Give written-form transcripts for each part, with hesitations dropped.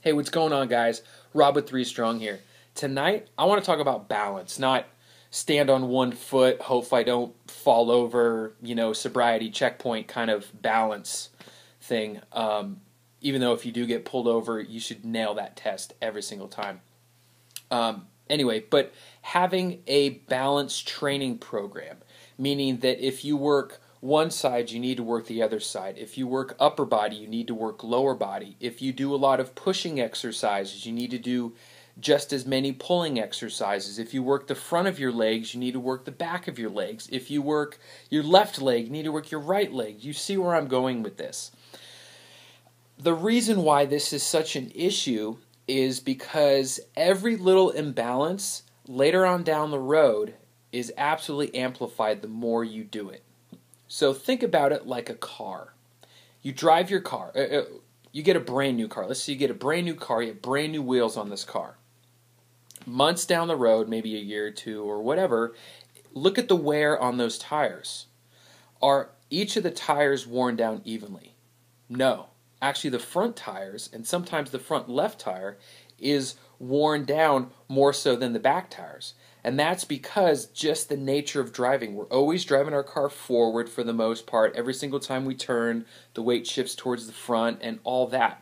Hey, what's going on, guys? Rob with 3STRONG here. Tonight, I want to talk about balance, not stand on one foot, hope I don't fall over, sobriety checkpoint kind of balance thing. Even though if you do get pulled over, you should nail that test every single time. Anyway, but having a balanced training program, meaning that if you work one side, you need to work the other side. If you work upper body, you need to work lower body. If you do a lot of pushing exercises, you need to do just as many pulling exercises. If you work the front of your legs, you need to work the back of your legs. If you work your left leg, you need to work your right leg. You see where I'm going with this. The reason why this is such an issue is because every little imbalance later on down the road is absolutely amplified the more you do it. So think about it like a car. You drive your car. You get a brand new car. Let's say you get a brand new car. You have brand new wheels on this car. Months down the road, maybe a year or two or whatever, look at the wear on those tires. Are each of the tires worn down evenly? No. Actually, the front tires, and sometimes the front left tire, is worn down more so than the back tires. And that's because just the nature of driving. We're always driving our car forward for the most part. Every single time we turn, the weight shifts towards the front and all that.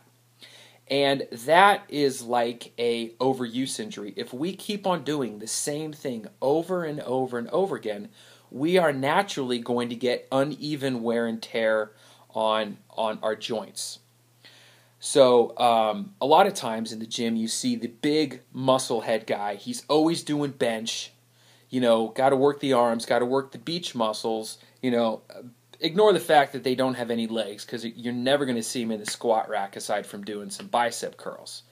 And that is like a overuse injury. If we keep on doing the same thing over and over and over again, we are naturally going to get uneven wear and tear on our joints. So a lot of times in the gym you see the big muscle head guy. He's always doing bench, got to work the arms, got to work the beach muscles, ignore the fact that they don't have any legs because you're never going to see him in the squat rack aside from doing some bicep curls.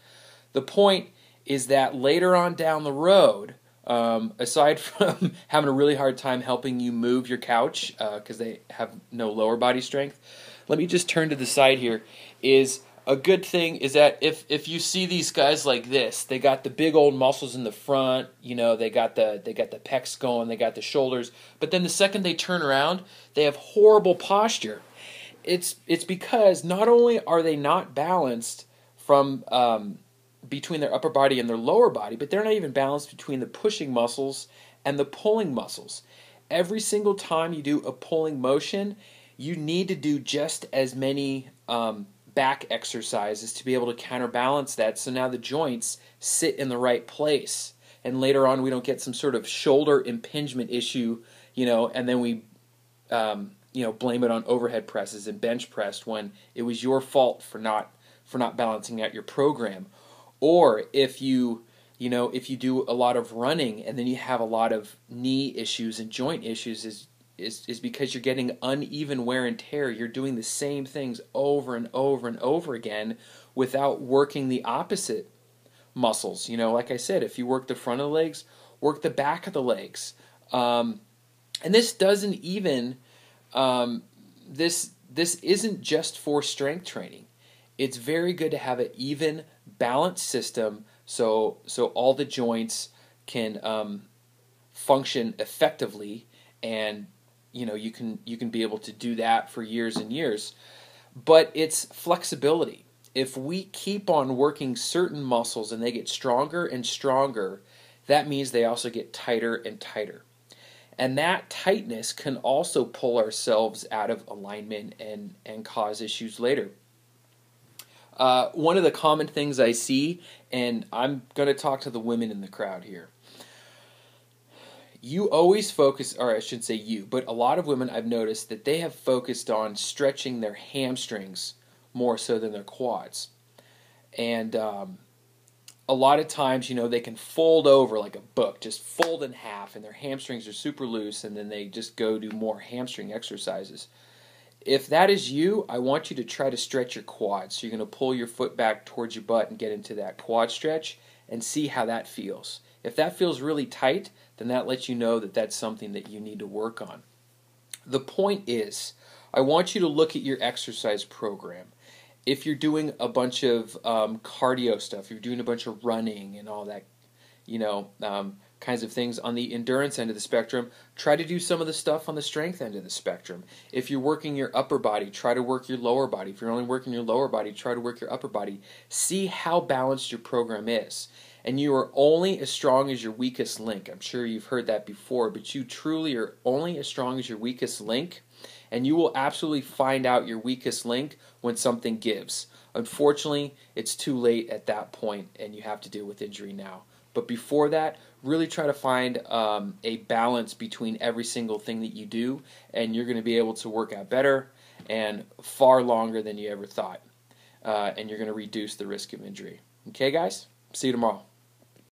The point is that later on down the road, aside from having a really hard time helping you move your couch because they have no lower body strength, let me just turn to the side here, is a good thing is that if you see these guys like this, they got the big old muscles in the front, they got the pecs going, they got the shoulders, but then the second they turn around, they have horrible posture. It's because not only are they not balanced from between their upper body and their lower body, but they're not even balanced between the pushing muscles and the pulling muscles. Every single time you do a pulling motion, you need to do just as many back exercises to be able to counterbalance that, so now the joints sit in the right place, and later on we don't get some sort of shoulder impingement issue, and then we blame it on overhead presses and bench press when it was your fault for not balancing out your program. Or if you do a lot of running and then you have a lot of knee issues and joint issues, is because you're getting uneven wear and tear. You're doing the same things over and over and over again without working the opposite muscles. Like I said, if you work the front of the legs, work the back of the legs. And this doesn't even, this isn't just for strength training. It's very good to have an even, balanced system so all the joints can function effectively, and you can be able to do that for years and years. But it's flexibility. If we keep on working certain muscles and they get stronger and stronger, that means they also get tighter and tighter. And that tightness can also pull ourselves out of alignment and cause issues later. One of the common things I see, and I'm going to talk to the women in the crowd here, you always focus, or I should say you, but a lot of women I've noticed that they have focused on stretching their hamstrings more so than their quads. And a lot of times, they can fold over like a book, just fold in half, and their hamstrings are super loose, and then they just go do more hamstring exercises. If that is you, I want you to try to stretch your quads. So you're going to pull your foot back towards your butt and get into that quad stretch and see how that feels. If that feels really tight, then that lets you know that that's something that you need to work on. The point is, I want you to look at your exercise program. If you're doing a bunch of cardio stuff, you're doing a bunch of running and all that, kinds of things on the endurance end of the spectrum. Try to do some of the stuff on the strength end of the spectrum. If you're working your upper body, try to work your lower body. If you're only working your lower body, try to work your upper body. See how balanced your program is. And you are only as strong as your weakest link. I'm sure you've heard that before, but you truly are only as strong as your weakest link, and you will absolutely find out your weakest link when something gives. Unfortunately, it's too late at that point, and you have to deal with injury now. But before that, really try to find a balance between every single thing that you do, and you're going to be able to work out better and far longer than you ever thought. And you're going to reduce the risk of injury. Okay, guys? See you tomorrow.